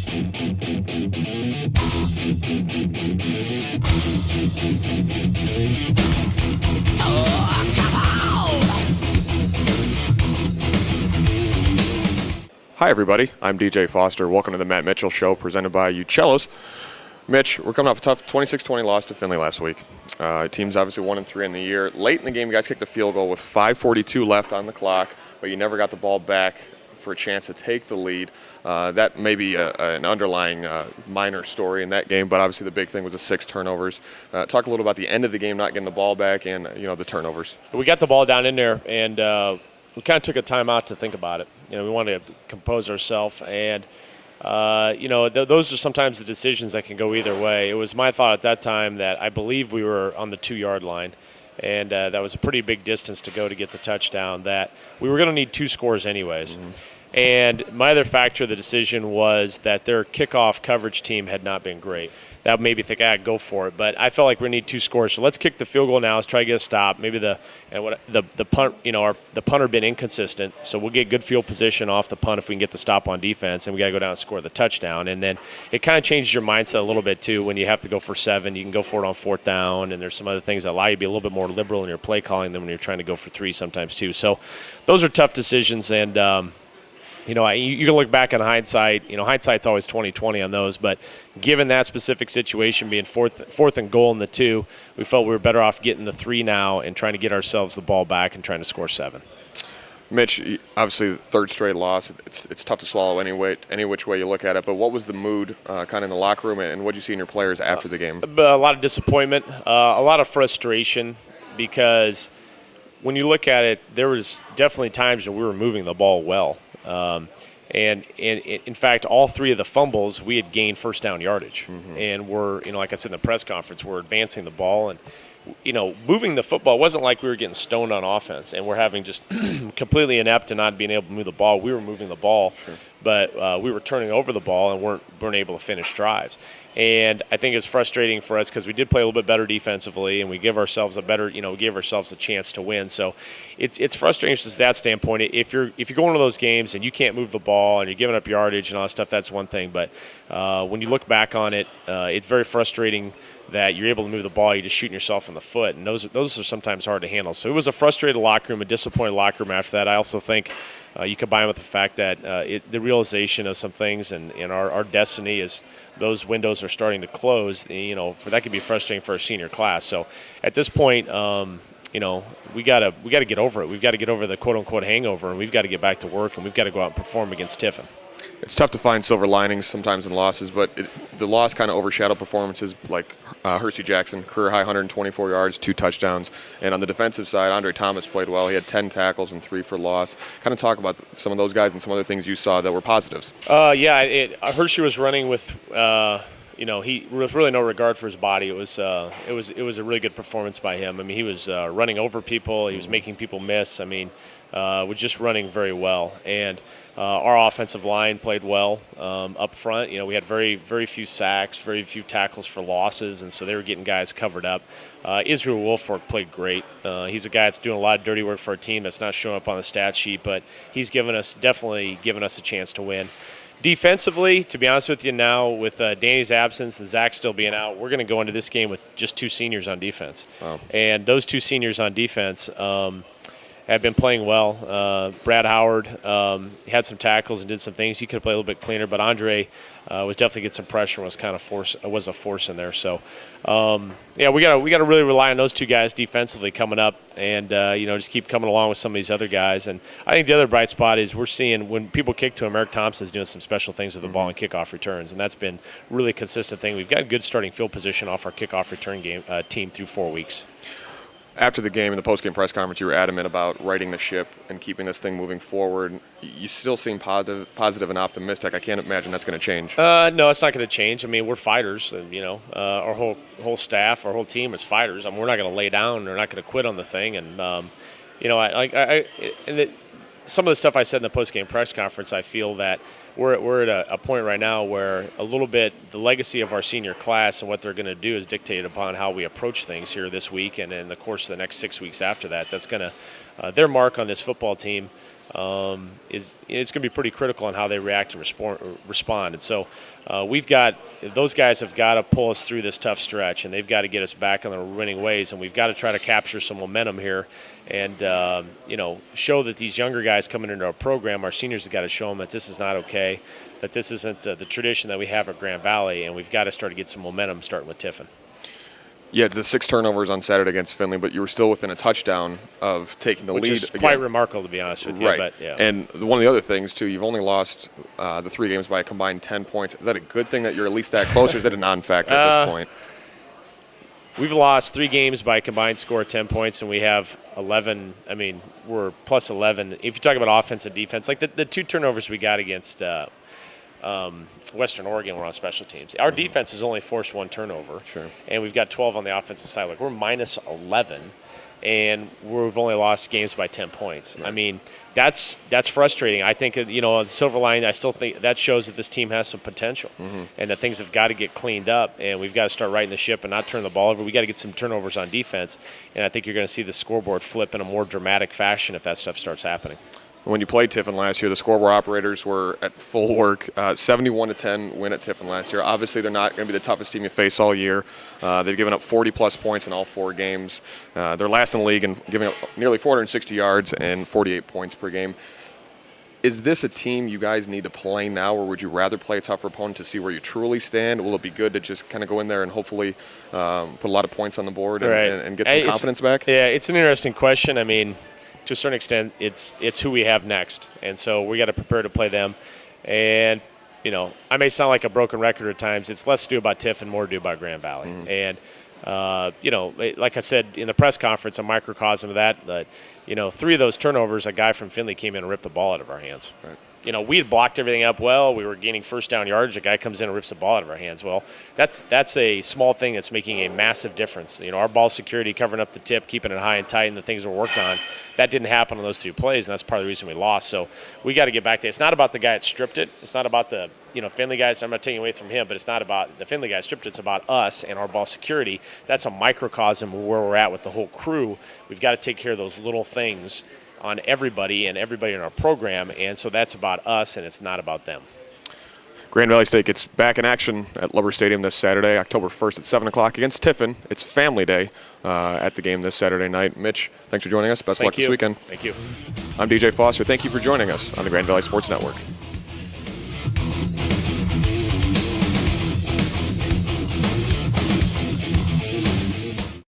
Hi, everybody. I'm DJ Foster. Welcome to the Matt Mitchell Show, presented by Uccellos. Mitch, we're coming off a tough 26-20 loss to Findlay last week. Team's obviously 1-3 in the year. Late in the game, you guys kicked a field goal with 5:42 left on the clock, but you never got the ball back for a chance to take the lead. That may be an underlying minor story in that game, but obviously the big thing was the 6 turnovers. Talk a little about the end of the game, not getting the ball back, and the turnovers. We got the ball down in there, and we kind of took a timeout to think about it. We wanted to compose ourselves, and those are sometimes the decisions that can go either way. It was my thought at that time that I believe we were on the 2-yard line, and that was a pretty big distance to go to get the touchdown, that we were going to need 2 scores anyways. Mm-hmm. And my other factor of the decision was that their kickoff coverage team had not been great. That made me think, go for it. But I felt like we need 2 scores, so let's kick the field goal now. Let's try to get a stop. Maybe the punt, the punter been inconsistent, so we'll get good field position off the punt if we can get the stop on defense, and we got to go down and score the touchdown. And then it kind of changes your mindset a little bit too when you have to go for 7. You can go for it on 4th down, and there's some other things that allow you to be a little bit more liberal in your play calling than when you're trying to go for 3 sometimes too. So those are tough decisions, and you can look back in hindsight. Hindsight's always 20/20 on those. But given that specific situation, being fourth and goal in the 2, we felt we were better off getting the 3 now and trying to get ourselves the ball back and trying to score 7. Mitch, obviously the 3rd straight loss. It's tough to swallow any which way you look at it. But what was the mood kind of in the locker room, and what did you see in your players after the game? A lot of disappointment, a lot of frustration, because when you look at it, there was definitely times when we were moving the ball well. And in fact, all 3 of the fumbles, we had gained first down yardage. Mm-hmm. And we're, like I said in the press conference, we're advancing the ball and, moving the football. It wasn't like we were getting stoned on offense and we're having just completely inept and not being able to move the ball. We were moving the ball, sure, but we were turning over the ball and weren't able to finish drives. And I think it's frustrating for us because we did play a little bit better defensively, and we give ourselves gave ourselves a chance to win. So it's frustrating from that standpoint. If you're going to those games and you can't move the ball and you're giving up yardage and all that stuff, that's one thing. But when you look back on it, it's very frustrating that you're able to move the ball, you're just shooting yourself in the foot, and those are sometimes hard to handle. So it was a frustrated locker room, a disappointed locker room after that. I also think you combine with the fact that the realization of some things and our destiny is those windows are starting to close. That could be frustrating for our senior class. So at this point, we gotta get over it. We've got to get over the quote unquote hangover, and we've got to get back to work, and we've got to go out and perform against Tiffin. It's tough to find silver linings sometimes in losses, but the loss kind of overshadowed performances like Hersey Jackson, career high 124 yards, 2 touchdowns. And on the defensive side, Andre Thomas played well. He had 10 tackles and 3 for loss. Kind of talk about some of those guys and some other things you saw that were positives. Hersey was running with, he with really no regard for his body. It was a really good performance by him. I mean, he was running over people. He was making people miss. I mean, was just running very well. And our offensive line played well up front. We had very, very few sacks, very few tackles for losses, and so they were getting guys covered up. Israel Wolfork played great. He's a guy that's doing a lot of dirty work for our team that's not showing up on the stat sheet, but he's definitely given us a chance to win. Defensively, to be honest with you now, with Danny's absence and Zach still being out, we're going to go into this game with just 2 seniors on defense. Wow. And those 2 seniors on defense have been playing well. Brad Howard had some tackles and did some things. He could have played a little bit cleaner, but Andre was definitely getting some pressure and was a force in there. So, we got to really rely on those 2 guys defensively coming up, and just keep coming along with some of these other guys. And I think the other bright spot is we're seeing when people kick to him, Eric Thompson's doing some special things with the ball and kickoff returns, and that's been really a consistent thing. We've got a good starting field position off our kickoff return game team through 4 weeks. After the game, in the post-game press conference, you were adamant about righting the ship and keeping this thing moving forward. You still seem positive and optimistic. I can't imagine that's going to change. No, it's not going to change. I mean, we're fighters. Our whole staff, our whole team is fighters. I mean, we're not going to lay down. We're not going to quit on the thing. And some of the stuff I said in the post-game press conference, I feel that we're at a point right now where a little bit the legacy of our senior class and what they're going to do is dictated upon how we approach things here this week and in the course of the next 6 weeks after that. That's going to their mark on this football team it's going to be pretty critical on how they react and respond. And so those guys have got to pull us through this tough stretch, and they've got to get us back on the winning ways, and we've got to try to capture some momentum here and, show that these younger guys coming into our program, our seniors have got to show them that this is not okay, that this isn't the tradition that we have at Grand Valley, and we've got to start to get some momentum starting with Tiffin. Yeah, the 6 turnovers on Saturday against Findlay, but you were still within a touchdown of taking the lead. Which is again. Quite remarkable, to be honest with you. Right. But, yeah. And one of the other things, too, you've only lost the 3 games by a combined 10 points. Is that a good thing that you're at least that close, or is that a non-factor at this point? We've lost 3 games by a combined score of 10 points, and we have 11. I mean, we're plus 11. If you talk about offense and defense, like the 2 turnovers we got against Western Oregon were on special teams. Our defense has only forced 1 turnover, sure, and we've got 12 on the offensive side. Like, we're minus 11, and we've only lost games by 10 points. Right. I mean, that's frustrating. I think, the silver lining, I still think that shows that this team has some potential, and that things have got to get cleaned up, and we've got to start righting the ship and not turn the ball over. We got to get some turnovers on defense, and I think you're going to see the scoreboard flip in a more dramatic fashion if that stuff starts happening. When you played Tiffin last year, the scoreboard operators were at full work. 71-10 win at Tiffin last year. Obviously, they're not going to be the toughest team you face all year. They've given up 40-plus points in all 4 games. They're last in the league in giving up nearly 460 yards and 48 points per game. Is this a team you guys need to play now, or would you rather play a tougher opponent to see where you truly stand? Will it be good to just kind of go in there and hopefully put a lot of points on the board and get some confidence back? Yeah, it's an interesting question. I mean, to a certain extent, it's who we have next, and so we got to prepare to play them. And I may sound like a broken record at times. It's less to do about Tiffin, more to do about Grand Valley. And like I said in the press conference, a microcosm of that. 3 of those turnovers, a guy from Findlay came in and ripped the ball out of our hands. Right. We had blocked everything up well. We were gaining first down yardage. A guy comes in and rips the ball out of our hands. Well, that's a small thing that's making a massive difference. Our ball security, covering up the tip, keeping it high and tight, and the things we worked on, that didn't happen on those 2 plays, and that's part of the reason we lost. So we got to get back to it. It's not about the guy that stripped it. It's not about the Findlay guys. I'm not taking away from him, but it's not about the Findlay guy stripped it. It's about us and our ball security. That's a microcosm of where we're at with the whole crew. We've got to take care of those little things on everybody and everybody in our program, and so that's about us, and it's not about them. Grand Valley State gets back in action at Lubber Stadium this Saturday, October 1st at 7 o'clock against Tiffin. It's family day at the game this Saturday night. Mitch, thanks for joining us. Best of luck this weekend. Thank you. I'm DJ Foster. Thank you for joining us on the Grand Valley Sports Network.